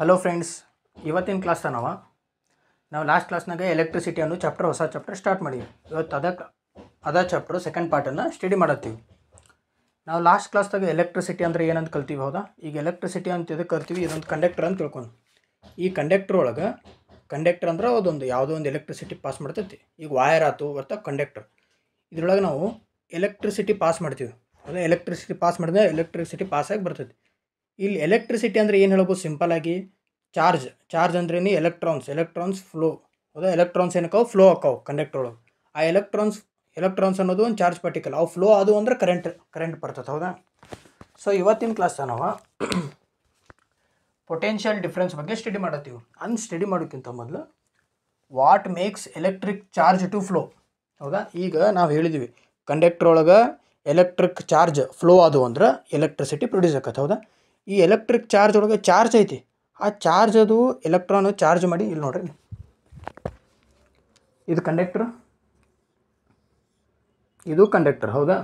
Hello friends, ಇವತ್ತಿನ class ನಾವು last ಕ್ಲಾಸ್ನಾಗ electricity ಅನ್ನೋ ಹೊಸ ಚಾಪ್ಟರ್ ಸ್ಟಾರ್ಟ್ ಮಾಡೀವಿ. ಇವತ್ತು ಅದ ಚಾಪ್ಟರ್ ಸೆಕೆಂಡ್ ಪಾರ್ಟನ್ನು ಸ್ಟಡಿ ಮಾಡತ್ತೀವಿ. ನಾವು ಲಾಸ್ಟ್ ಕ್ಲಾಸ್ದಾಗ ಎಲೆಕ್ಟ್ರಿಸಿಟಿ ಅಂದರೆ ಏನಂತ ಕಲ್ತೀವಿ. ಹೌದಾ, ಈಗ ಎಲೆಕ್ಟ್ರಿಸಿಟಿ ಅಂತ ಎದಕ್ಕೆ ಕಲ್ತೀವಿ, ಇದೊಂದು ಕಂಡಕ್ಟರ್ ಅಂತ ತಿಳ್ಕೊಂಡು. ಈ ಕಂಡಕ್ಟರ್ ಒಳಗೆ ಕಂಡಕ್ಟರ್ ಅಂದ್ರೆ ಯಾವುದೋ ಒಂದು ಎಲೆಕ್ಟ್ರಿಸಿಟಿ ಪಾಸ್ ಮಾಡ್ತೈತಿ. ಈಗ ವೈರ್ ಆಯ್ತು ಮತ್ತು ಕಂಡಕ್ಟರ್, ಇದ್ರೊಳಗೆ ನಾವು ಎಲೆಕ್ಟ್ರಿಸಿಟಿ ಪಾಸ್ ಮಾಡ್ತೀವಿ. ಅದೇ ಎಲೆಕ್ಟ್ರಿಸಿಟಿ ಪಾಸ್ ಮಾಡಿದ್ರೆ ಎಲೆಕ್ಟ್ರಿಸಿಟಿ ಪಾಸಾಗಿ ಬರ್ತೈತಿ. ಇಲ್ಲಿ ಎಲೆಕ್ಟ್ರಿಸಿಟಿ ಅಂದರೆ ಏನು ಹೇಳ್ಬೋದು, ಸಿಂಪಲಾಗಿ ಚಾರ್ಜ್ ಅಂದ್ರೇನು ಎಲೆಕ್ಟ್ರಾನ್ಸ್ ಫ್ಲೋ. ಹೌದಾ, ಎಲೆಕ್ಟ್ರಾನ್ಸ್ ಏನಕ್ಕೆ ಫ್ಲೋ ಆಕಾವು ಕಂಡಕ್ಟರ್ ಒಳಗೆ. ಆ ಎಲೆಕ್ಟ್ರಾನ್ಸ್ ಅನ್ನೋದು ಒಂದು ಚಾರ್ಜ್ ಪಾರ್ಟಿಕಲ್. ಅವು ಫ್ಲೋ ಅದು ಅಂದ್ರೆ ಕರೆಂಟ್ ಬರ್ತದೆ. ಹೌದಾ, ಸೊ ಇವತ್ತಿನ ಕ್ಲಾಸ್ ನಾವು ಪೊಟೆನ್ಷಿಯಲ್ ಡಿಫ್ರೆನ್ಸ್ ಬಗ್ಗೆ ಸ್ಟಡಿ ಮಾಡತ್ತೀವಿ. ಸ್ಟಡಿ ಮಾಡೋಕ್ಕಿಂತ ಮೊದಲು what makes electric charge to flow. ಹೌದಾ, ಈಗ ನಾವು ಹೇಳಿದ್ದೀವಿ ಕಂಡಕ್ಟರ್ ಒಳಗೆ ಎಲೆಕ್ಟ್ರಿಕ್ ಚಾರ್ಜ್ ಫ್ಲೋ ಅದು ಅಂದ್ರೆ ಎಲೆಕ್ಟ್ರಿಸಿಟಿ ಪ್ರೊಡ್ಯೂಸ್ ಆಕತ್ತೆ. ಹೌದಾ, ಈ ಎಲೆಕ್ಟ್ರಿಕ್ ಚಾರ್ಜ್ ಒಳಗೆ ಚಾರ್ಜ್ ಐತಿ. ಆ ಚಾರ್ಜ್ ಅದು ಎಲೆಕ್ಟ್ರಾನ್ ಚಾರ್ಜ್ ಮಾಡಿ, ಇಲ್ಲಿ ನೋಡ್ರಿ, ಇದು ಕಂಡಕ್ಟರ್. ಹೌದಾ,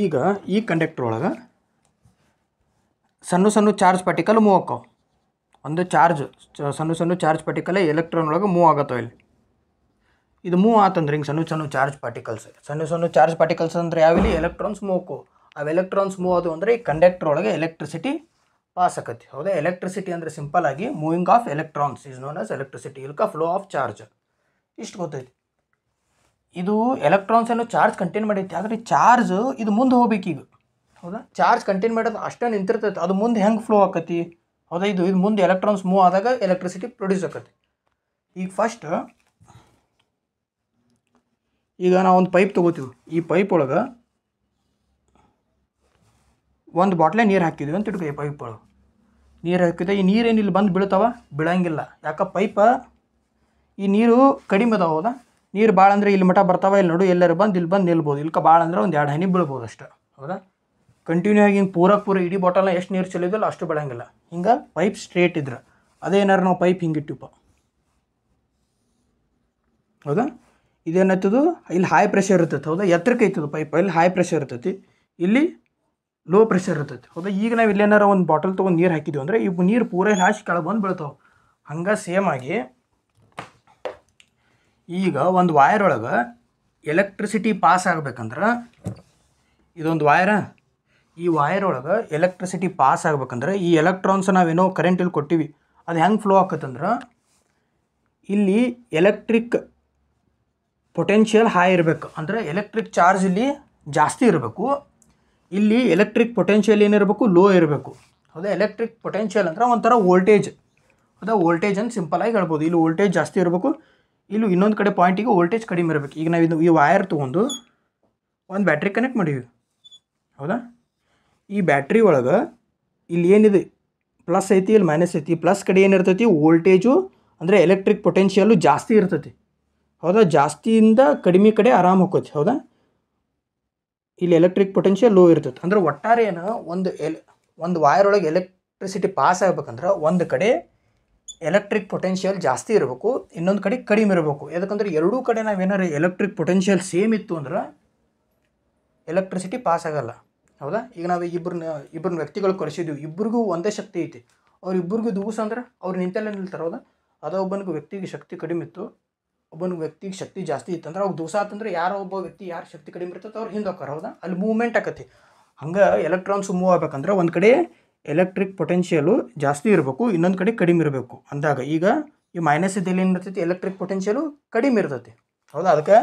ಈಗ ಈ ಕಂಡಕ್ಟರ್ ಒಳಗೆ ಸಣ್ಣ ಚಾರ್ಜ್ ಪಾರ್ಟಿಕಲ್ ಮೂವ್ ಆಕಾವು. ಒಂದು ಸಣ್ಣ ಚಾರ್ಜ್ ಪಾರ್ಟಿಕಲ್ ಎಲೆಕ್ಟ್ರಾನ್ ಒಳಗೆ ಮೂವ್ ಆಗತ್ತವ. ಇಲ್ಲಿ ಇದು ಮೂವ್ ಆತಂದ್ರೆ ಹಿಂಗೆ ಸಣ್ಣ ಚಾರ್ಜ್ ಪಾರ್ಟಿಕಲ್ಸ್ ಅಂದರೆ ಯಾವಿಲ್ಲಿ ಎಲೆಕ್ಟ್ರಾನ್ಸ್ ಮೂವ್ ಆಕವು. ಅವು ಎಲೆಕ್ಟ್ರಾನ್ಸ್ ಮೂವ್ ಅದು ಅಂದರೆ ಈ ಕಂಡಕ್ಟರ್ ಒಳಗೆ ಎಲೆಕ್ಟ್ರಿಸಿಟಿ ಪಾಸ್ ಆಕತಿ. ಹೌದಾ, ಎಲೆಕ್ಟ್ರಿಸಿಟಿ ಅಂದರೆ ಸಿಂಪಲ್ ಆಗಿ moving of electrons is known as electricity. ಇಲ್ಕ ಫ್ಲೋ ಆಫ್ ಚಾರ್ಜ್, ಇಷ್ಟು ಗೊತ್ತೈತಿ. ಇದು ಎಲೆಕ್ಟ್ರಾನ್ಸ್ ಅನ್ನೋ ಚಾರ್ಜ್ ಕಂಟೈನ್ ಮಾಡೈತಿ. ಆದರೆ ಚಾರ್ಜ್ ಇದು ಮುಂದೆ ಹೋಗ್ಬೇಕೀಗ. ಹೌದಾ, ಚಾರ್ಜ್ ಕಂಟೈನ್ ಮಾಡೋದು ಅಷ್ಟೇ ನಿಂತಿರ್ತೈತೆ. ಅದು ಮುಂದೆ ಹೆಂಗೆ ಫ್ಲೋ ಆಕತಿ. ಹೌದಾ, ಇದು ಮುಂದೆ ಎಲೆಕ್ಟ್ರಾನ್ಸ್ ಮೂವ್ ಆದಾಗ ಎಲೆಕ್ಟ್ರಿಸಿಟಿ ಪ್ರೊಡ್ಯೂಸ್ ಆಕತಿ. ಈಗ ಫಸ್ಟ್ ನಾವು ಒಂದು ಪೈಪ್ ತೊಗೋತೀವಿ. ಈ ಪೈಪ್ ಒಳಗೆ ಒಂದು ಬಾಟ್ಲೆ ನೀರು ಹಾಕಿದ್ವಿ ಅಂತ ಇಟ್ಕೊ. ಈ ಪೈಪ್ ಒಳಗೆ ನೀರು ಹಾಕಿದೆ. ಈ ನೀರೇನು ಇಲ್ಲಿ ಬಂದು ಬೀಳ್ತಾವ? ಬೀಳಂಗಿಲ್ಲ. ಯಾಕೆ? ಈ ನೀರು ಕಡಿಮೆ ಅದಾವ. ಹೌದಾ, ನೀರು ಭಾಳ ಅಂದರೆ ಇಲ್ಲಿ ಮಠ ಬರ್ತಾವ. ಇಲ್ಲಿ ನೋಡು, ಎಲ್ಲರೂ ಇಲ್ಲಿ ಬಂದು ನಿಲ್ಬೋದು. ಇಲ್ಕ ಭಾಳ ಅಂದ್ರೆ ಒಂದು 2 ಹನಿ ಬೀಳ್ಬೋದು ಅಷ್ಟೇ. ಹೌದಾ, ಕಂಟಿನ್ಯೂ ಆಗಿ ಹಿಂಗೆ ಪೂರ ಇಡೀ ಬಾಟಲ್ನ ಎಷ್ಟು ನೀರು ಚೆಲ್ಲಿದಲ್ಲ ಅಷ್ಟು ಬೀಳಂಗಿಲ್ಲ. ಹಿಂಗೆ ಪೈಪ್ ಸ್ಟ್ರೇಟ್ ಇದ್ರೆ ಅದೇನಾರು ನಾವು ಪೈಪ್ ಹಿಂಗೆ ಇಟ್ಟಿಪ್ಪ. ಹೌದಾ, ಇದೇನಾಯ್ತದು, ಇಲ್ಲಿ ಹೈ ಪ್ರೆಷರ್ ಇರ್ತೈತೆ. ಹೌದಾ, ಎತ್ತರಕ್ಕೆ ಐತದು ಪೈಪ್. ಇಲ್ಲಿ ಹೈ ಪ್ರೆಷರ್ ಇರ್ತೈತಿ, ಇಲ್ಲಿ ಲೋ ಪ್ರೆಷರ್ ಇರ್ತೈತಿ. ಹೌದಾ, ಈಗ ನಾವು ಇಲ್ಲೇನಾರ ಒಂದು ಬಾಟಲ್ ತೊಗೊಂಡು ನೀರು ಹಾಕಿದ್ವಿ ಅಂದರೆ ಇವು ನೀರು ಪೂರ ಹಾಸಿ ಕೆಳಗೆ ಬಂದು ಬೀಳ್ತಾವೆ. ಹಂಗೆ ಸೇಮ್ ಆಗಿ ಈಗ ಒಂದು ವೈರ್ ಒಳಗೆ ಎಲೆಕ್ಟ್ರಿಸಿಟಿ ಪಾಸ್ ಆಗ್ಬೇಕಂದ್ರೆ, ಇದೊಂದು ವೈರ, ಈ ವೈರ್ ಒಳಗೆ ಎಲೆಕ್ಟ್ರಿಸಿಟಿ ಪಾಸ್ ಆಗ್ಬೇಕಂದ್ರೆ ಈ ಎಲೆಕ್ಟ್ರಾನ್ಸ್ ನಾವೇನೋ ಕರೆಂಟ್ ಇಲ್ಲಿ ಕೊಟ್ಟಿವಿ, ಅದು ಹೆಂಗೆ ಫ್ಲೋ ಆಕತ್ತಂದ್ರೆ ಇಲ್ಲಿ ಎಲೆಕ್ಟ್ರಿಕ್ ಪೊಟೆನ್ಷಿಯಲ್ ಹೈ ಇರಬೇಕು. ಅಂದರೆ ಎಲೆಕ್ಟ್ರಿಕ್ ಚಾರ್ಜ್ ಇಲ್ಲಿ ಜಾಸ್ತಿ ಇರಬೇಕು. ಇಲ್ಲಿ ಎಲೆಕ್ಟ್ರಿಕ್ ಪೊಟೆನ್ಷಿಯಲ್ ಏನಿರಬೇಕು? ಲೋ ಇರಬೇಕು. ಹೌದಾ, ಎಲೆಕ್ಟ್ರಿಕ್ ಪೊಟೆನ್ಷಿಯಲ್ ಅಂದ್ರೆ ಒಂಥರ ವೋಲ್ಟೇಜ್. ಹೌದಾ, ವೋಲ್ಟೇಜ್ ಅಂತ ಸಿಂಪಲಾಗಿ ಹೇಳ್ಬೋದು. ಇಲ್ಲಿ ವೋಲ್ಟೇಜ್ ಜಾಸ್ತಿ ಇರಬೇಕು, ಇಲ್ಲಿ ಇನ್ನೊಂದು ಕಡೆ ಪಾಯಿಂಟಿಗೆ ವೋಲ್ಟೇಜ್ ಕಡಿಮೆ ಇರಬೇಕು. ಈಗ ನಾವು ಈ ವೈರ್ ತೊಗೊಂಡು ಒಂದು ಬ್ಯಾಟ್ರಿ ಕನೆಕ್ಟ್ ಮಾಡೀವಿ. ಹೌದಾ, ಈ ಬ್ಯಾಟ್ರಿ ಒಳಗೆ ಇಲ್ಲಿ ಏನಿದೆ ಪ್ಲಸ್ ಐತಿ, ಇಲ್ಲಿ ಮೈನಸ್ ಐತಿ. ಪ್ಲಸ್ ಕಡೆ ಏನಿರ್ತೈತಿ? ವೋಲ್ಟೇಜು ಅಂದರೆ ಎಲೆಕ್ಟ್ರಿಕ್ ಪೊಟೆನ್ಷಿಯಲ್ಲು ಜಾಸ್ತಿ ಇರ್ತೈತಿ. ಹೌದಾ, ಜಾಸ್ತಿಯಿಂದ ಕಡಿಮೆ ಕಡೆ ಆರಾಮ್ ಹೋಗ್ತೈತಿ. ಹೌದಾ, ಇಲ್ಲಿ ಎಲೆಕ್ಟ್ರಿಕ್ ಪೊಟೆನ್ಷಿಯಲ್ ಲೋ ಇರ್ತೈತೆ. ಅಂದ್ರೆ ಒಟ್ಟಾರೆ ಏನು, ಒಂದು ವೈರ್ ಒಳಗೆ ಎಲೆಕ್ಟ್ರಿಸಿಟಿ ಪಾಸ್ ಆಗ್ಬೇಕಂದ್ರೆ ಒಂದು ಕಡೆ ಎಲೆಕ್ಟ್ರಿಕ್ ಪೊಟೆನ್ಷಿಯಲ್ ಜಾಸ್ತಿ ಇರಬೇಕು, ಇನ್ನೊಂದು ಕಡೆ ಕಡಿಮೆ ಇರಬೇಕು. ಯಾಕಂದ್ರೆ ಎರಡೂ ಕಡೆ ನಾವೇನಾರು ಎಲೆಕ್ಟ್ರಿಕ್ ಪೊಟೆನ್ಷಿಯಲ್ ಸೇಮ್ ಇತ್ತು ಅಂದ್ರೆ ಎಲೆಕ್ಟ್ರಿಸಿಟಿ ಪಾಸ್ ಆಗಲ್ಲ. ಹೌದಾ, ಈಗ ನಾವು ಇಬ್ಬರನ್ನ ವ್ಯಕ್ತಿಗಳು ಕಳಿಸಿದ್ವಿ, ಇಬ್ಬರಿಗೂ ಒಂದೇ ಶಕ್ತಿ ಐತಿ. ಅವ್ರಿಬ್ಬರಿಗೂ ದೂಸ ಅಂದ್ರೆ ಅವ್ರು ನಿಂತೆಲ್ಲ ನಿಲ್ತಾರೆ. ಹೌದಾ, ಅದು ಒಬ್ಬನಿಗೆ ವ್ಯಕ್ತಿಗೆ ಶಕ್ತಿ ಕಡಿಮೆ ಇತ್ತು, ಒಬ್ಬನಿಗೆ ವ್ಯಕ್ತಿಗೆ ಶಕ್ತಿ ಜಾಸ್ತಿ ಇತ್ತು ಅಂದ್ರೆ ಅವ್ರು ದೂಸ ಆತಂದ್ರೆ ಯಾರೋ ಒಬ್ಬ ವ್ಯಕ್ತಿ ಯಾರು ಶಕ್ತಿ ಕಡಿಮೆ ಇರ್ತೈತೆ ಅವ್ರು ಹಿಂದೆ ಹೋಗ್ತಾರೆ. ಹೌದಾ, ಅಲ್ಲಿ ಮೂವ್ಮೆಂಟ್ ಆಕತಿ. ಹಂಗೆ ಎಲೆಕ್ಟ್ರಾನ್ಸ್ ಮೂವ್ ಆಗ್ಬೇಕಂದ್ರೆ ಒಂದು ಕಡೆ ಎಲೆಕ್ಟ್ರಿಕ್ ಪೊಟೆನ್ಷಿಯಲು ಜಾಸ್ತಿ ಇರಬೇಕು, ಇನ್ನೊಂದು ಕಡೆ ಕಡಿಮೆ ಇರಬೇಕು. ಅಂದಾಗ ಈಗ ಈ ಮೈನಸ್ ಇದ್ದಲ್ಲಿ ಏನಿರ್ತೈತಿ? ಎಲೆಕ್ಟ್ರಿಕ್ ಪೊಟೆನ್ಷಿಯಲು ಕಡಿಮೆ ಇರ್ತೈತಿ. ಹೌದಾ, ಅದಕ್ಕೆ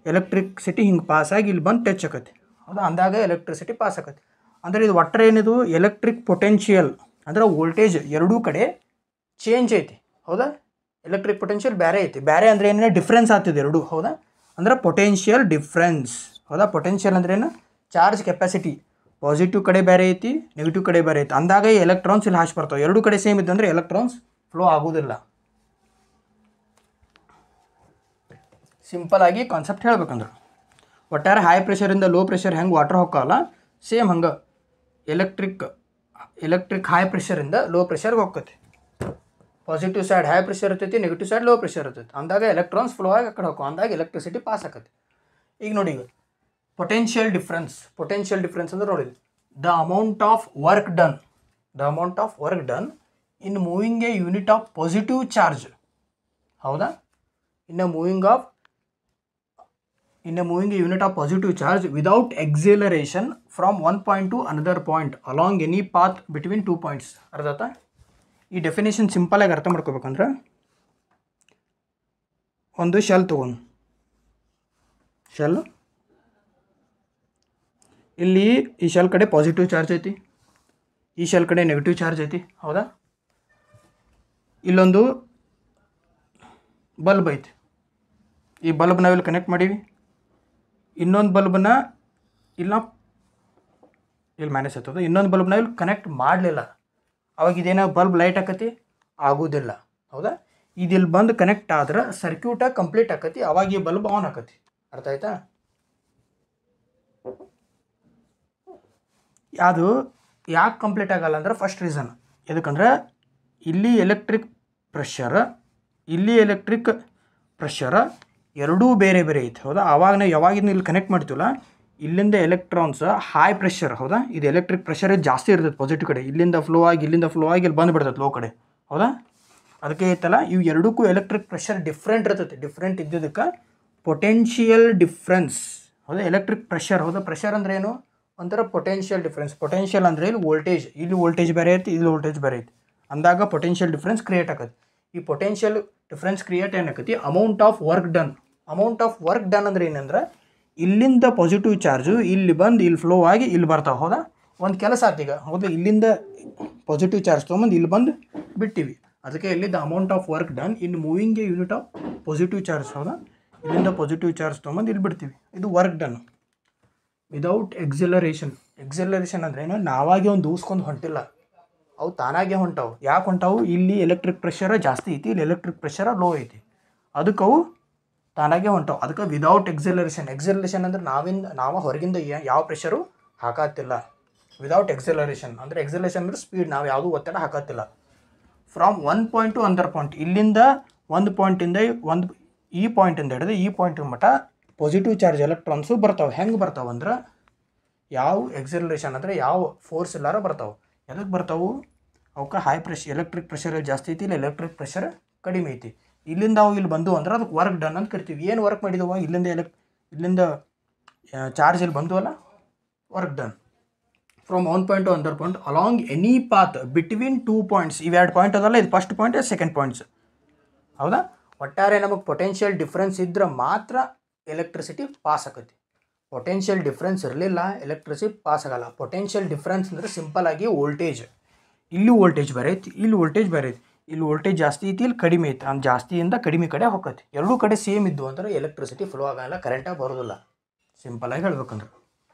ಎಲೆಕ್ಟ್ರಿಸಿಟಿ ಹಿಂಗೆ ಪಾಸಾಗಿ ಇಲ್ಲಿ ಬಂದು ಟಚ್ ಆಕತಿ. ಹೌದಾ, ಅಂದಾಗ ಎಲೆಕ್ಟ್ರಿಸಿಟಿ ಪಾಸ್ ಆಕತಿ. ಅಂದರೆ ಇದು ಒಟ್ಟರೆ ಏನಿದು ಎಲೆಕ್ಟ್ರಿಕ್ ಪೊಟೆನ್ಷಿಯಲ್ ಅಂದರೆ ವೋಲ್ಟೇಜ್ ಎರಡೂ ಕಡೆ ಚೇಂಜ್ ಐತಿ. ಹೌದಾ, ಎಲೆಕ್ಟ್ರಿಕ್ ಪೊಟೆನ್ಷಿಯಲ್ ಬೇರೆ ಐತಿ. ಬೇರೆ ಅಂದರೆ ಏನೇನು ಡಿಫ್ರೆನ್ಸ್ ಆಗ್ತಿದೆ ಎರಡು. ಹೌದಾ, ಅಂದ್ರೆ ಪೊಟೆನ್ಷಿಯಲ್ ಡಿಫ್ರೆನ್ಸ್. ಹೌದಾ, ಪೊಟೆನ್ಷಿಯಲ್ ಅಂದ್ರೆ ಏನು? ಚಾರ್ಜ್ ಕೆಪಾಸಿಟಿ ಪಾಸಿಟಿವ್ ಕಡೆ ಬೇರೆ ಐತಿ, ನೆಗೆಟಿವ್ ಕಡೆ ಬೇರೆ ಐತಿ. ಅಂದಾಗ ಈ ಎಲೆಕ್ಟ್ರಾನ್ಸ್ ಇಲ್ಲಿ ಹಾಶ್ ಬರ್ತಾವೆ. ಎರಡು ಕಡೆ ಸೇಮ್ ಇದ್ದಂದ್ರೆ ಎಲೆಕ್ಟ್ರಾನ್ಸ್ ಫ್ಲೋ ಆಗೋದಿಲ್ಲ. ಸಿಂಪಲ್ ಆಗಿ ಕಾನ್ಸೆಪ್ಟ್ ಹೇಳ್ಬೇಕಂದ್ರೆ ಒಟ್ಟಾರೆ ಹೈ ಪ್ರೆಷರಿಂದ ಲೋ ಪ್ರೆಷರ್ ಹೆಂಗೆ ವಾಟರ್ ಹೋಗಲ್ಲ, ಸೇಮ್ ಹಂಗೆ ಎಲೆಕ್ಟ್ರಿಕ್ ಹೈ ಪ್ರೆಷರಿಂದ ಲೋ ಪ್ರೆಷರ್ಗೆ ಹೋಗ್ತೈತಿ. ಪಾಸಿಟಿವ್ ಸೈಡ್ ಹೈ ಪ್ರೆಷರ್ ಇರ್ತೈತಿ, ನೆಗೆಟಿವ್ ಸೈಡ್ ಲೋ ಪ್ರೆಷರ್ ಇರ್ತೈತಿ. ಅಂದಾಗ ಎಲೆಕ್ಟ್ರಾನ್ಸ್ ಫ್ಲೋ ಆಗಿ ಆ ಕಡೆ ಹೋಗೋ, ಅಂದಾಗ ಎಲೆಕ್ಟ್ರಿಸಿಟಿ ಪಾಸ್ ಆಕತಿ. ಈಗ ನೋಡಿ, ಈಗ ಪೊಟೆನ್ಷಿಯಲ್ ಡಿಫ್ರೆನ್ಸ್ ಅಂದ್ರೆ ನೋಡಿ, the amount of work done in moving a unit of positive charge. ಹೌದಾ? In a moving a unit of positive charge without acceleration from one point to another point along any path between 2 points. ಅರ್ಥ ಆಯ್ತಾ? ಈ definition simple ಆಗಿ ಅರ್ಥ ಮಾಡ್ಕೋಬೇಕಂದ್ರೆ, ಒಂದು shell ತಗೊಂಡು, shell ಇಲ್ಲಿ ಈ ಶೆಲ್ ಕಡೆ ಪಾಸಿಟಿವ್ ಚಾರ್ಜ್ ಐತಿ, ಈ ಶೆಲ್ ಕಡೆ ನೆಗೆಟಿವ್ ಚಾರ್ಜ್ ಐತಿ. ಹೌದಾ? ಇಲ್ಲೊಂದು ಬಲ್ಬ್ ಐತಿ, ಈ ಬಲ್ಬ್ ನಾವಿಲ್ಲಿ ಕನೆಕ್ಟ್ ಮಾಡೀವಿ. ಇನ್ನೊಂದು ಬಲ್ಬನ್ನ ಇಲ್ಲಿ ಮೈನಸ್ ಆಗ್ತದೆ. ಇನ್ನೊಂದು ಬಲ್ಬ್ ನಾವಿಲ್ಲಿ ಕನೆಕ್ಟ್ ಮಾಡಲಿಲ್ಲ, ಅವಾಗ ಇದೇನೋ ಬಲ್ಬ್ ಲೈಟ್ ಆಕತಿ ಆಗೋದಿಲ್ಲ. ಹೌದಾ? ಇದಿಲ್ಲಿ ಬಂದು ಕನೆಕ್ಟ್ ಆದ್ರೆ ಸರ್ಕ್ಯೂಟ ಕಂಪ್ಲೀಟ್ ಆಕತಿ, ಅವಾಗ ಈ ಬಲ್ಬ್ ಆನ್ ಆಕತಿ. ಅರ್ಥ ಆಯ್ತಾ? ಅದು ಯಾಕೆ ಕಂಪ್ಲೀಟ್ ಆಗಲ್ಲ ಅಂದ್ರೆ, ಫಸ್ಟ್ ರೀಸನ್ ಎದಕ್ಕಂದ್ರೆ ಇಲ್ಲಿ ಎಲೆಕ್ಟ್ರಿಕ್ ಪ್ರೆಷರ್ ಎರಡೂ ಬೇರೆ ಬೇರೆ ಐತೆ. ಹೌದಾ? ಆವಾಗ ನಾವು ಯಾವಾಗಿಂದ ಇಲ್ಲಿ ಕನೆಕ್ಟ್ ಮಾಡ್ತೀವಲ್ಲ, ಇಲ್ಲಿಂದ ಎಲೆಕ್ಟ್ರಾನ್ಸ್ ಹೈ ಪ್ರೆಷರ್. ಹೌದಾ? ಇದು ಎಲೆಕ್ಟ್ರಿಕ್ ಪ್ರೆಷರ್ ಜಾಸ್ತಿ ಇರ್ತದೆ ಪಾಸಿಟಿವ್ ಕಡೆ, ಇಲ್ಲಿಂದ ಫ್ಲೋ ಆಗಿ ಇಲ್ಲಿ ಬಂದುಬಿಡ್ತದೆ ಲೋ ಕಡೆ. ಹೌದಾ? ಅದಕ್ಕೆ ಐತಲ್ಲ, ಇವು ಎರಡಕ್ಕೂ ಎಲೆಕ್ಟ್ರಿಕ್ ಪ್ರೆಷರ್ ಡಿಫ್ರೆಂಟ್ ಇರ್ತೈತೆ. ಡಿಫ್ರೆಂಟ್ ಇದ್ದಿದ್ದಕ್ಕೆ ಪೊಟೆನ್ಷಿಯಲ್ ಡಿಫ್ರೆನ್ಸ್. ಹೌದಾ? Electric pressure. ಹೌದಾ? ಪ್ರೆಷರ್ ಅಂದ್ರೆ ಏನು? ಒಂಥರ ಪೊಟೆನ್ಷಿಯಲ್ ಡಿಫ್ರೆನ್ಸ್. ಪೊಟೆನ್ಷಿಯಲ್ ಅಂದರೆ ಇಲ್ಲಿ ವೋಲ್ಟೇಜ್ ಬೇರೆ ಐತಿ, ಇಲ್ಲಿ ವೋಲ್ಟೇಜ್ ಬೇರೆ ಐತಿ ಅಂದಾಗ ಪೊಟೆನ್ಷಿಯಲ್ ಡಿಫ್ರೆನ್ಸ್ ಕ್ರಿಯೇಟ್ ಆಕತಿ. ಈ ಪೊಟೆನ್ಷಿಯಲ್ ಡಿಫ್ರೆನ್ಸ್ ಕ್ರಿಯೇಟ್ ಏನಾಕತಿ? ಅಮೌಂಟ್ ಆಫ್ ವರ್ಕ್ ಡನ್ ಅಂದ್ರೆ ಏನಂದ್ರೆ, ಇಲ್ಲಿಂದ ಪಾಸಿಟಿವ್ ಚಾರ್ಜು ಇಲ್ಲಿ ಬಂದು ಇಲ್ಲಿ ಫ್ಲೋ ಆಗಿ ಇಲ್ಲಿ ಬರ್ತಾವೆ. ಹೌದಾ? ಒಂದು ಕೆಲಸ ಆತೀಗ. ಹೌದಾ? ಇಲ್ಲಿಂದ ಪಾಸಿಟಿವ್ ಚಾರ್ಜ್ ತೊಗೊಂಬಂದು ಇಲ್ಲಿ ಬಂದು ಬಿಟ್ಟಿವಿ. ಅದಕ್ಕೆ ಇಲ್ಲಿ the amount of work done in moving a unit of positive charge. ಹೌದಾ? ಇಲ್ಲಿಂದ ಪಾಸಿಟಿವ್ ಚಾರ್ಜ್ ತೊಗೊಂಬಂದು ಇಲ್ಲಿ ಬಿಡ್ತೀವಿ. ಇದು ವರ್ಕ್ ಡನ್ ವಿದೌಟ್ ಎಕ್ಸಲರೇಷನ್ ಅಂದ್ರೆ ಏನು? ನಾವಾಗೆ ಒಂದು ದೂಸ್ಕೊಂಡು ಹೊಂಟಿಲ್ಲ, ಅವು ತಾನಾಗೆ ಹೊಂಟಾವು. ಯಾಕೆ ಹೊಂಟಾವು? ಇಲ್ಲಿ ಎಲೆಕ್ಟ್ರಿಕ್ ಪ್ರೆಷರ್ ಜಾಸ್ತಿ ಐತಿ, ಇಲ್ಲಿ ಎಲೆಕ್ಟ್ರಿಕ್ ಪ್ರೆಷರ್ ಲೋ ಐತಿ, ಅದಕ್ಕೆ ಅವು ತಾನಾಗೆ ಹೊಂಟಾವು. ಅದಕ್ಕೆ ವಿದೌಟ್ ಎಕ್ಸಲರೇಷನ್ ಅಂದ್ರೆ ನಾವು ಹೊರಗಿಂದ ಯಾವ ಪ್ರೆಷರು ಹಾಕತ್ತಿಲ್ಲ. ವಿದೌಟ್ ಎಕ್ಸಲರೇಷನ್ ಅಂದ್ರೆ ಸ್ಪೀಡ್, ನಾವು ಯಾವುದೂ ಒತ್ತಡ ಹಾಕತ್ತಿಲ್ಲ. From one point to another point, ಇಲ್ಲಿಂದ ಒಂದು ಪಾಯಿಂಟಿಂದ ಈ ಪಾಯಿಂಟಿಂದ ಹಿಡಿದು ಈ ಪಾಯಿಂಟ್ ಮಟ್ಟ ಪಾಸಿಟಿವ್ ಚಾರ್ಜ್ ಎಲೆಕ್ಟ್ರಾನ್ಸು ಬರ್ತಾವೆ. ಹೆಂಗೆ ಬರ್ತಾವೆ ಅಂದ್ರೆ, ಯಾವ ಎಕ್ಸಲರೇಷನ್ ಅಂದರೆ ಯಾವ ಫೋರ್ಸ್ ಇಲ್ಲಾರ ಬರ್ತಾವೆ. ಎದಕ್ಕೆ ಬರ್ತಾವೆ? ಅವಕ್ಕೆ ಹೈ ಪ್ರೆಷರ್, ಎಲೆಕ್ಟ್ರಿಕ್ ಪ್ರೆಷರ್ ಜಾಸ್ತಿ ಐತಿ, ಇಲ್ಲಿ ಎಲೆಕ್ಟ್ರಿಕ್ ಪ್ರೆಷರ್ ಕಡಿಮೆ ಐತಿ. ಇಲ್ಲಿಂದ ಅವು ಇಲ್ಲಿ ಬಂದು ಅಂದ್ರೆ ಅದಕ್ಕೆ ವರ್ಕ್ ಡನ್ ಅಂತ ಕರಿತೀವಿ. ಏನು ವರ್ಕ್ ಮಾಡಿದವ? ಇಲ್ಲಿಂದ ಚಾರ್ಜ್ ಇಲ್ಲಿ ಬಂದುವಲ್ಲ, work done. From one point to another point along any path between 2 points. ಇವೆರಡು ಪಾಯಿಂಟ್ ಅದಲ್ಲ, ಇದು ಫಸ್ಟ್ ಪಾಯಿಂಟ್, ಸೆಕೆಂಡ್ ಪಾಯಿಂಟ್ಸ್. ಹೌದಾ? ಒಟ್ಟಾರೆ ನಮಗೆ ಪೊಟೆನ್ಷಿಯಲ್ ಡಿಫ್ರೆನ್ಸ್ ಇದ್ರೆ ಮಾತ್ರ ಎಲೆಕ್ಟ್ರಿಸಿಟಿ ಪಾಸ್ ಆಕತಿ. ಪೊಟೆನ್ಷಿಯಲ್ ಡಿಫ್ರೆನ್ಸ್ ಇರಲಿಲ್ಲ, ಎಲೆಕ್ಟ್ರಿಸಿಟಿ ಪಾಸ್ ಆಗಲ್ಲ. ಪೊಟೆನ್ಷಿಯಲ್ ಡಿಫ್ರೆನ್ಸ್ ಅಂದರೆ ಸಿಂಪಲ್ ಆಗಿ ವೋಲ್ಟೇಜ್. ಇಲ್ಲಿ ವೋಲ್ಟೇಜ್ ಬೇರೆ ಐತಿ, ಇಲ್ಲಿ ವೋಲ್ಟೇಜ್ ಬೇರೆ ಐತಿ. ಇಲ್ಲಿ ವೋಲ್ಟೇಜ್ ಜಾಸ್ತಿ ಐತಿ, ಇಲ್ಲಿ ಕಡಿಮೆ ಐತಿ. ಅಂದ್ರೆ ಜಾಸ್ತಿಯಿಂದ ಕಡಿಮೆ ಕಡೆ ಹೋಗತಿ. ಎರಡೂ ಕಡೆ ಸೇಮ್ ಇದ್ದು ಅಂದ್ರೆ ಎಲೆಕ್ಟ್ರಿಸಿಟಿ ಫ್ಲೋ ಆಗಲ್ಲ, ಕರೆಂಟಾಗಿ ಬರೋದಿಲ್ಲ. ಸಿಂಪಲಾಗಿ ಹೇಳ್ಬೇಕಂದ್ರೆ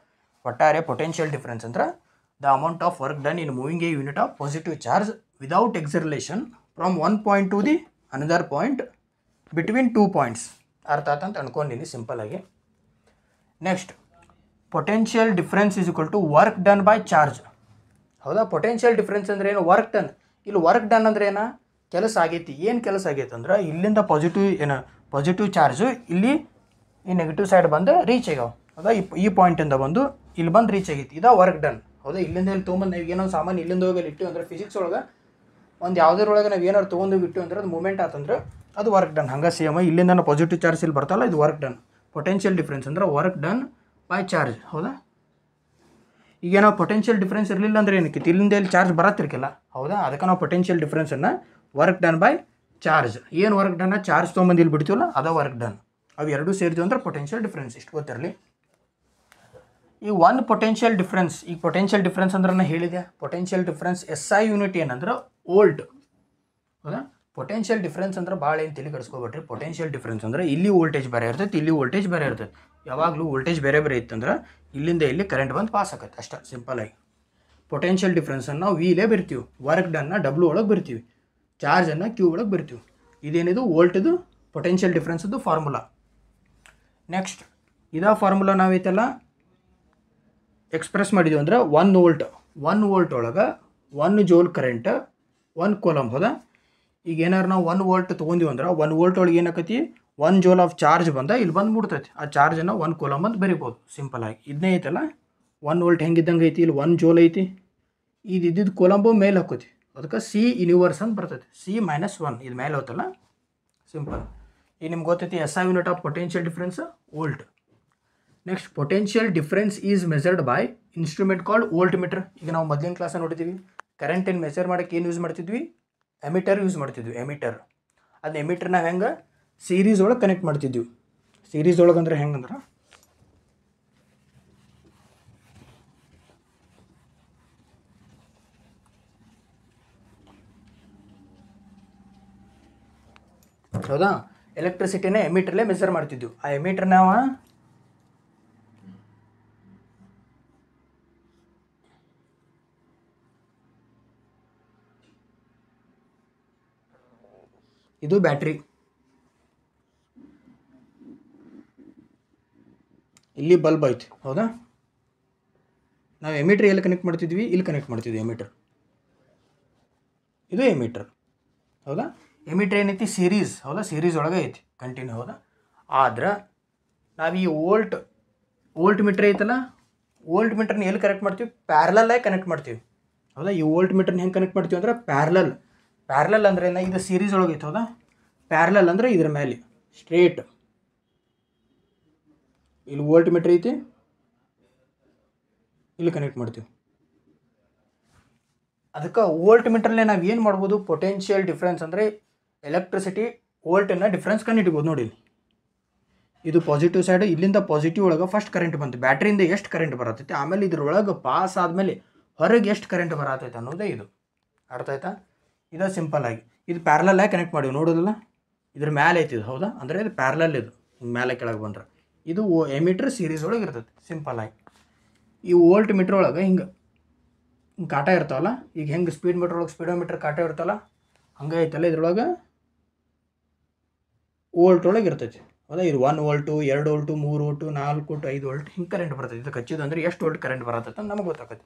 ಒಟ್ಟಾರೆ ಪೊಟೆನ್ಷಿಯಲ್ ಡಿಫ್ರೆನ್ಸ್ ಅಂದ್ರೆ the amount of work done in moving a unit of positive charge without acceleration from one point to the another point between 2 points. ಅರ್ಥ ಆಯ್ತು ಅಂತ ಅನ್ಕೊಂಡಿನಿ ಸಿಂಪಲಾಗಿ. Next, potential difference is equal to work done by charge. ಹೌದಾ? Potential difference ಅಂದ್ರೆ ಏನು? Work done. ಇಲ್ಲಿ work done ಅಂದ್ರೆ ಏನು? ಕೆಲಸ ಆಗೈತಿ. ಏನು ಕೆಲಸ ಆಗೈತೆ ಅಂದ್ರೆ, ಇಲ್ಲಿಂದ ಪಾಸಿಟಿವ್ ಚಾರ್ಜು ಇಲ್ಲಿ ಈ ನೆಗೆಟಿವ್ ಸೈಡ್ ಬಂದು ರೀಚ್ ಆಗ್ಯಾವ. ಹೌದಾ? ಈ ಪಾಯಿಂಟಿಂದ ಬಂದು ಇಲ್ಲಿ ಬಂದು ರೀಚ್ ಆಗೈತಿ. ಇದಾ ವರ್ಕ್ ಡನ್. ಹೌದಾ? ಇಲ್ಲಿಂದ ಇಲ್ಲಿ ತೊಗೊಂಬಂದು ನಾವು ಏನೋ ಸಾಮಾನು ಇಲ್ಲಿಂದ ಹೋಗಿ ಇಟ್ಟು ಅಂದ್ರೆ, ಫಿಸಿಕ್ಸ್ ಒಳಗೆ ಒಂದು ಯಾವುದರೊಳಗೆ ನಾವು ಏನಾದ್ರು ತೊಗೊಂಡು ಇಟ್ಟು ಅಂದ್ರೆ ಅದು ಮೂಮೆಂಟ್ ಆತಂದ್ರೆ ಅದು ವರ್ಕ್ ಡನ್. ಹಂಗೆ ಸೇಮ್ ಇಲ್ಲಿಂದ ಪಾಸಿಟಿವ್ ಚಾರ್ಜ್ ಇಲ್ಲಿ ಬರ್ತಲ್ಲ, ಇದು ವರ್ಕ್ ಡನ್. ಪೊಟೆನ್ಷಿಯಲ್ ಡಿಫ್ರೆನ್ಸ್ ಅಂದ್ರೆ ವರ್ಕ್ ಡನ್ ಬೈ ಚಾರ್ಜ್. ಹೌದಾ? ಈಗ ನಾವು ಪೊಟೆನ್ಷಿಯಲ್ ಡಿಫ್ರೆನ್ಸ್ ಇರಲಿಲ್ಲ ಅಂದ್ರೆ ಏನಕ್ಕೆ? ಇಲ್ಲಿಂದ ಇಲ್ಲಿ ಚಾರ್ಜ್ ಬರತ್ತಿರ್ಕಿಲ್ಲ. ಹೌದಾ? ಅದಕ್ಕೆ ನಾವು ಪೊಟೆನ್ಷಿಯಲ್ ಡಿಫ್ರೆನ್ಸನ್ನು ವರ್ಕ್ ಡನ್ ಬೈ ಚಾರ್ಜ್. ಏನು ವರ್ಕ್ ಡನ್ನ? ಚಾರ್ಜ್ ತೊಗೊಂಬಂದು ಇಲ್ಲಿ ಬಿಡ್ತೀವಲ್ಲ, ಅದ ವರ್ಕ್ ಡನ್. ಅವು ಎರಡೂ ಸೇರಿದ್ವು ಅಂದ್ರೆ ಪೊಟೆನ್ಷಿಯಲ್ ಡಿಫ್ರೆನ್ಸ್. ಇಷ್ಟು ಗೊತ್ತಿರಲಿ. ಈ ಒಂದು ಪೊಟೆನ್ಷಿಯಲ್ ಡಿಫ್ರೆನ್ಸ್, ಈಗ ಪೊಟೆನ್ಷಿಯಲ್ ಡಿಫ್ರೆನ್ಸ್ ಅಂದ್ರೆ ನಾನು ಹೇಳಿದೆ, ಪೊಟೆನ್ಷಿಯಲ್ ಡಿಫ್ರೆನ್ಸ್ SI ಯೂನಿಟ್ ಏನಂದ್ರೆ ವೋಲ್ಟ್. ಹೌದಾ? ಪೊಟೆನ್ಷಿಯಲ್ ಡಿಫ್ರೆನ್ಸ್ ಅಂದ್ರೆ ಭಾಳ ಏನು ತಲೆ ಕೆಡಿಸ್ಕೊಬೇಡ್ರಿ. ಪೊಟೆನ್ಷಿಯಲ್ ಡಿಫ್ರೆನ್ಸ್ ಅಂದ್ರೆ ಇಲ್ಲಿ ವೋಲ್ಟೇಜ್ ಬೇರೆ ಇರ್ತೈತೆ, ಇಲ್ಲಿ ವೋಲ್ಟೇಜ್ ಬೇರೆ ಇರ್ತೈತೆ. ಯಾವಾಗಲೂ ವೋಲ್ಟೇಜ್ ಬೇರೆ ಬೇರೆ ಇತ್ತಂದ್ರೆ ಇಲ್ಲಿಂದ ಇಲ್ಲಿ ಕರೆಂಟ್ ಬಂದು ಪಾಸ್ ಆಕತ್ತೆ ಅಷ್ಟೇ, ಸಿಂಪಲಾಗಿ. ಪೊಟೆನ್ಷಿಯಲ್ ಡಿಫ್ರೆನ್ಸನ್ನು ನಾವು ವಿಲೇ ಬರ್ತೀವಿ, ವರ್ಕ್ ಡನ್ನ W ಒಳಗೆ ಬರ್ತೀವಿ, ಚಾರ್ಜನ್ನು Q ಒಳಗೆ ಬರ್ತೀವಿ. ಇದೇನಿದು ವೋಲ್ಟ್ದು ಪೊಟೆನ್ಷಿಯಲ್ ಡಿಫ್ರೆನ್ಸ್ದು ಫಾರ್ಮುಲಾ. ನೆಕ್ಸ್ಟ್, ಇದಾ ಫಾರ್ಮುಲಾ ನಾವೈತಲ್ಲ ಎಕ್ಸ್ಪ್ರೆಸ್ ಮಾಡಿದ್ವಿ ಅಂದ್ರೆ 1 ವೋಲ್ಟ್ ಒಳಗೆ 1 ಜೋಲ್ ಕರೆಂಟ್ 1 ಕೂಲಂಬ್. ಹೌದಾ? ಈಗ ಏನಾರು ನಾವು 1 ವೋಲ್ಟ್ ತೊಗೊಂಡಿವಿ ಅಂದ್ರೆ 1 ವೋಲ್ಟ್ ಒಳಗೆ ಏನಾಕತಿ? 1 ಜೋಲ್ ಆಫ್ ಚಾರ್ಜ್ ಬಂದ ಇಲ್ಲಿ ಬಂದು ಮುಡ್ತೈತಿ. ಆ ಚಾರ್ಜನ್ನು 1 ಕೂಲಂಬ್ ಅಂತ ಬರಿಬೋದು ಸಿಂಪಲಾಗಿ. ಇದನ್ನೇ ಐತಲ್ಲ 1 ವೋಲ್ಟ್ ಹೆಂಗಿದ್ದಂಗೆ ಐತಿ, ಇಲ್ಲಿ 1 ಜೋಲ್ ಐತಿ, ಇದ್ದಿದ್ದು ಕೂಲಂಬು ಮೇಲೆ ಹಾಕೋತಿ. ಅದಕ್ಕೆ ಸಿ ಯೂನಿವರ್ಸ್ ಅಂತ ಬರ್ತೈತಿ. ಸಿ -1 ಇದು ಮೇಲೆ ಹೋತಲ್ಲ, ಸಿಂಪಲ್. ಈಗ ನಿಮ್ಗೆ ಗೊತ್ತೈತಿ SI unit of potential difference volt. Next potential difference is measured by instrument called volt meter. ಈಗ ನಾವು ಮೊದಲಿನ ಕ್ಲಾಸ್ ನೋಡಿದ್ದೀವಿ, ಕರೆಂಟನ್ನು ಮೆಜರ್ ಮಾಡೋಕ್ಕೆ ಏನು ಯೂಸ್ ಮಾಡ್ತಿದ್ವಿ, ಎಮಿಟರ್ ಯೂಸ್ ಮಾಡ್ತಿದ್ವಿ. ಎಮಿಟರ್ ಅದನ್ನ ಎಮಿಟರ್ನ ಹೆಂಗೆ ಸೀರೀಸ್ ಒಳಗೆ ಕನೆಕ್ಟ್ ಮಾಡ್ತಿದ್ವಿ. ಸೀರೀಸ್ ಒಳಗೆ ಅಂದ್ರೆ ಹೆಂಗಂದ್ರೆ ಹೌದಾ, ಎಲೆಕ್ಟ್ರಿಸಿಟಿನ ಎಮಿಟರ್ಲೇ ಮೆಜರ್ ಮಾಡ್ತಿದ್ವಿ. ಆ ಎಮಿಟರ್ ನಾವು ಇದು ಬ್ಯಾಟ್ರಿ, ಇಲ್ಲಿ ಬಲ್ಬ್ ಐತಿ. ಹೌದಾ, ನಾವು ಎಮಿಟರ್ ಎಲ್ಲಿ ಕನೆಕ್ಟ್ ಮಾಡ್ತಿದ್ವಿ, ಇಲ್ಲಿ ಕನೆಕ್ಟ್ ಮಾಡ್ತಿದ್ವಿ ಎಮಿಟರ್. ಇದು ಎಮಿಟರ್. ಹೌದಾ, ಎಮಿಟರ್ ಏನೈತಿ ಸೀರೀಸ್. ಹೌದಾ, ಸೀರೀಸ್ ಒಳಗೆ ಐತಿ ಕಂಟಿನ್ಯೂ. ಹೌದಾ, ಆದ್ರೆ ನಾವು ಈ ವೋಲ್ಟ್ ಮೀಟ್ರ್ ಐತಲ್ಲ, ವೋಲ್ಟ್ ಮೀಟ್ರನ್ನ ಎಲ್ಲಿ ಕನೆಕ್ಟ್ ಮಾಡ್ತೀವಿ, ಪ್ಯಾರಲಲ್ಲಾಗಿ ಕನೆಕ್ಟ್ ಮಾಡ್ತೀವಿ. ಹೌದಾ, ಈ ವೋಲ್ಟ್ ಮೀಟ್ರನ್ನ ಹೆಂಗೆ ಕನೆಕ್ಟ್ ಮಾಡ್ತೀವಿ ಅಂದ್ರೆ ಪ್ಯಾರಲಲ್ ಅಂದ್ರೆ ಏನು, ಇದು ಸೀರೀಸ್ ಒಳಗೆ ಐತೆ. ಹೌದಾ, ಪ್ಯಾರಲಲ್ ಅಂದರೆ ಇದ್ರ ಮೇಲೆ ಸ್ಟ್ರೇಟ್. ಇಲ್ಲಿ ವೋಲ್ಟ್ ಮೀಟ್ರ್ ಐತಿ, ಇಲ್ಲಿ ಕನೆಕ್ಟ್ ಮಾಡ್ತೀವಿ. ಅದಕ್ಕೆ ವೋಲ್ಟ್ ಮೀಟ್ರಲ್ಲೇ ನಾವು ಏನು ಮಾಡ್ಬೋದು, ಪೊಟೆನ್ಷಿಯಲ್ ಡಿಫ್ರೆನ್ಸ್ ಅಂದರೆ ಎಲೆಕ್ಟ್ರಿಸಿಟಿ ವೋಲ್ಟನ್ನು ಡಿಫ್ರೆನ್ಸ್ ಕಂಡುಹಿಡಿಬೋದು. ನೋಡಿ, ಇದು ಪಾಸಿಟಿವ್ ಸೈಡ್, ಇಲ್ಲಿಂದ ಪಾಸಿಟಿವ್ ಒಳಗೆ ಫಸ್ಟ್ ಕರೆಂಟ್ ಬಂತು, ಬ್ಯಾಟ್ರಿಯಿಂದ ಎಷ್ಟು ಕರೆಂಟ್ ಬರತೈತಿ, ಆಮೇಲೆ ಇದ್ರೊಳಗೆ ಪಾಸ್ ಆದಮೇಲೆ ಹೊರಗೆ ಎಷ್ಟು ಕರೆಂಟ್ ಬರತೈತೆ ಅನ್ನೋದೇ ಇದು. ಅರ್ಥ ಆಯ್ತಾ? ಇದು ಸಿಂಪಲ್ ಆಗಿ ಇದು ಪ್ಯಾರಲಲ್ಲಾಗಿ ಕನೆಕ್ಟ್ ಮಾಡಿವಿ. ನೋಡೋದಿಲ್ಲ, ಇದ್ರ ಮೇಲೆ ಐತಿ ಇದು. ಹೌದಾ, ಅಂದರೆ ಇದು ಪ್ಯಾರಲಲ್. ಇದು ಹಿಂಗೆ ಮೇಲೆ ಕೆಳಗೆ ಬಂದ್ರೆ ಇದು ಎಮಿಟರ್ ಸೀರೀಸ್ ಒಳಗೆ ಇರ್ತೈತಿ. ಸಿಂಪಲ್ ಆಗಿ ಈ ವೋಲ್ಟ್ ಮೀಟ್ರ್ ಒಳಗೆ ಹಿಂಗೆ ಕಾಟ ಇರ್ತಾವಲ್ಲ, ಈಗ ಹೆಂಗೆ ಸ್ಪೀಡ್ ಮೀಟ್ರ್ ಒಳಗೆ ಸ್ಪೀಡೋಮೀಟ್ರ್ ಕಾಟ ಇರ್ತಾವಲ್ಲ, ಹಂಗೆ ಐತಲ್ಲ ಇದ್ರೊಳಗೆ ವೋಲ್ಟ್ ಒಳಗೆ ಇರ್ತೈತಿ. ಹೌದಾ, ಇದು 1 volt 2 volt 3 volt 4 volt 5 volt ಹಿಂಗೆ ಕರೆಂಟ್ ಬರ್ತೈತಿ. ಇದಕ್ಕೆ ಹಚ್ಚಿದ್ದು ಅಂದರೆ ಎಷ್ಟು ವೋಲ್ಟ್ ಕರೆಂಟ್ ಬರತ್ತೈತೆ ಅಂತ ನಮಗೆ ಗೊತ್ತಾಗತ್ತೆ.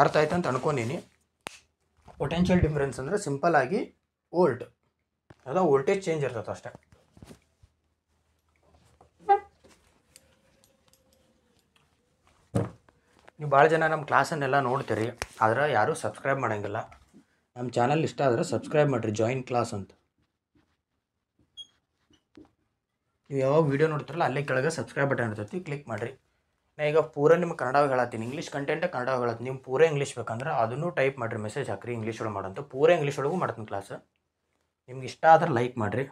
ಅರ್ಥ ಆಯ್ತು ಅಂತ ಅನ್ಕೊಂಡೀನಿ. ಪೊಟೆನ್ಷಿಯಲ್ ಡಿಫ್ರೆನ್ಸ್ ಅಂದರೆ ಸಿಂಪಲ್ ಆಗಿ ವೋಲ್ಟ್. ಹೌದಾ, ವೋಲ್ಟೇಜ್ ಚೇಂಜ್ ಇರ್ತೈತೆ ಅಷ್ಟೇ. ನೀವು ಭಾಳ ಜನ ನಮ್ಮ ಕ್ಲಾಸನ್ನೆಲ್ಲ ನೋಡ್ತೀರಿ, ಆದ್ರೆ ಯಾರೂ ಸಬ್ಸ್ಕ್ರೈಬ್ ಮಾಡೋಂಗಿಲ್ಲ. ನಮ್ಮ ಚಾನಲ್ ಇಷ್ಟ ಆದರೆ ಸಬ್ಸ್ಕ್ರೈಬ್ ಮಾಡಿರಿ, ಜಾಯಿನ್ ಕ್ಲಾಸ್ ಅಂತ. ನೀವು ಯಾವಾಗ ವೀಡಿಯೋ ನೋಡ್ತಿರಲ್ಲ ಅಲ್ಲೇ ಕೆಳಗೆ ಸಬ್ಸ್ಕ್ರೈಬ್ ಬಟನ್ ಇರ್ತೈತಿ, ಕ್ಲಿಕ್ ಮಾಡಿರಿ. ನಾ ಈಗ ಪೂರ ನಿಮ್ಗೆ ಕನ್ನಡವಾಗಿ ಹೇಳತ್ತೀನಿ, ಇಂಗ್ಲೀಷ್ ಕಂಟೆಂಟೇ ಕನ್ನಡವಾಗಿ ಹೇಳತ್ತೀನಿ. ನೀವು ಪೂರ ಇಂಗ್ಲೀಷ್ ಬೇಕಂದ್ರೆ ಅದನ್ನು ಟೈಪ್ ಮಾಡಿರಿ, ಮೆಸೇಜ್ ಹಾಕಿರಿ ಇಂಗ್ಲೀಷ್ ಒಳಗೆ ಮಾಡಂತ. ಪೂರ ಇಂಗ್ಲೀಷ್ ಒಳಗೂ ಮಾಡ್ತೀನಿ ಕ್ಲಾಸ್. ನಿಮ್ಗೆ ಇಷ್ಟ ಆದ್ರೆ ಲೈಕ್ ಮಾಡಿರಿ.